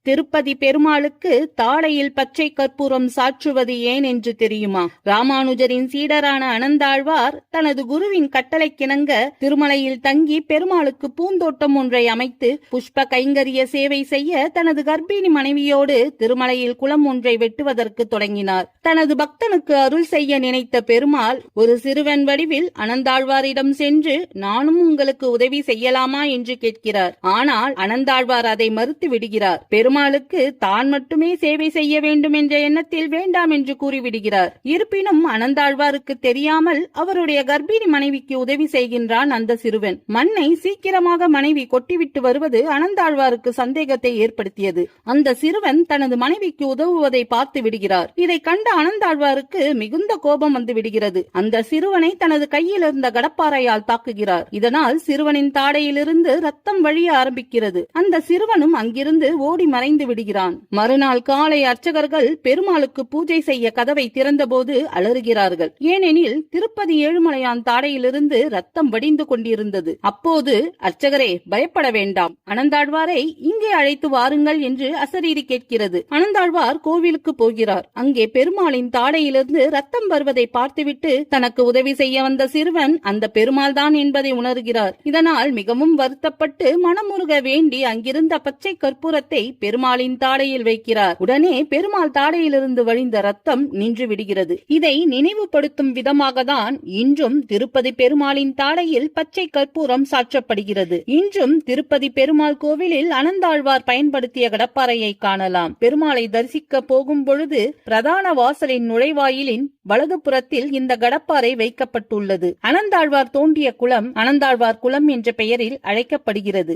திருப்பதி பெருமாளுக்கு தாடையில் பச்சை கற்பூரம் சாற்றுவது ஏன் என்று தெரியுமா? ராமானுஜரின் சீடரான அனந்தாழ்வார் தனது குருவின் கட்டளைக்கிணங்க திருமலையில் தங்கி பெருமாளுக்கு பூந்தோட்டம் ஒன்றை அமைத்து புஷ்ப கைங்கரிய சேவை செய்ய தனது கர்ப்பிணி மனைவியோடு திருமலையில் குளம் ஒன்றை வெட்டுவதற்கு தொடங்கினார். தனது பக்தனுக்கு அருள் செய்ய நினைத்த பெருமாள் ஒரு சிறுவன் வடிவில் அனந்தாழ்வாரிடம் சென்று நானும் உங்களுக்கு உதவி செய்யலாமா என்று கேட்கிறார். ஆனால் அனந்தாழ்வார் அதை மறுத்து விடுகிறார். பெருமாளுக்கு தான் மட்டுமே சேவை செய்ய வேண்டும் என்ற எண்ணத்தில் வேண்டாம் என்று கூறிவிடுகிறார். இருப்பினும் அனந்தாழ்வாருக்கு தெரியாமல் அவருடைய கர்ப்பிணி மனைவிக்கு உதவி செய்கின்றான் அந்த சிறுவன். மண்ணை சீக்கிரமாக மனைவி கொட்டிவிட்டு வருவது அனந்தாழ்வாருக்கு சந்தேகத்தை ஏற்படுத்தியது. அந்த சிறுவன் தனது மனைவிக்கு உதவுவதை பார்த்து விடுகிறார். இதை கண்ட அனந்தாழ்வாருக்கு மிகுந்த கோபம் வந்து விடுகிறது. அந்த சிறுவனை தனது கையில் இருந்த கடப்பாறையால் தாக்குகிறார். இதனால் சிறுவனின் தாடையிலிருந்து ரத்தம் வழிய ஆரம்பிக்கிறது. அந்த சிறுவனும் அங்கிருந்து ஓடி மறைந்து விடுகிறான். மறுநாள் காலை அர்ச்சகர்கள் பெருமாளுக்கு பூஜை செய்ய கதவை திறந்தபோது அலறுகிறார்கள். ஏனெனில் திருப்பதி ஏழுமலையான் தாடையிலிருந்து ரத்தம் வடிந்து கொண்டிருந்தது. அப்போது அர்ச்சகரே, பயப்பட வேண்டாம், அனந்தாழ்வாரை இங்கே அழைத்து வாருங்கள் என்று அசரீரி கேட்கிறது. அனந்தாழ்வார் கோவிலுக்கு போகிறார். அங்கே பெருமாளின் தாடையிலிருந்து ரத்தம் வருவதை பார்த்துவிட்டு தனக்கு உதவி செய்ய வந்த சிறுவன் அந்த பெருமாள் தான் என்பதை உணர்கிறார். இதனால் மிகவும் வருத்தப்பட்டு மனமுருக வேண்டி அங்கிருந்த பச்சை கற்பூரத்தை பெருமாளின் தாடையில் வைக்கிறார். உடனே பெருமாள் தாடையிலிருந்து வழிந்த ரத்தம் நின்று விடுகிறது. இதை நினைவுபடுத்தும் விதமாக தான் இன்றும் திருப்பதி பெருமாளின் தாடையில் பச்சை கற்பூரம் சாற்றப்படுகிறது. இன்றும் திருப்பதி பெருமாள் கோவிலில் அனந்தாழ்வார் பயன்படுத்திய கடப்பாறையை காணலாம். பெருமாளை தரிசிக்க போகும் பொழுது பிரதான வாசலின் நுழைவாயிலின் வலது புறத்தில் இந்த கடப்பாறை வைக்கப்பட்டுள்ளது. அனந்தாழ்வார் தோண்டிய குளம் அனந்தாழ்வார் குளம் என்ற பெயரில் அழைக்கப்படுகிறது.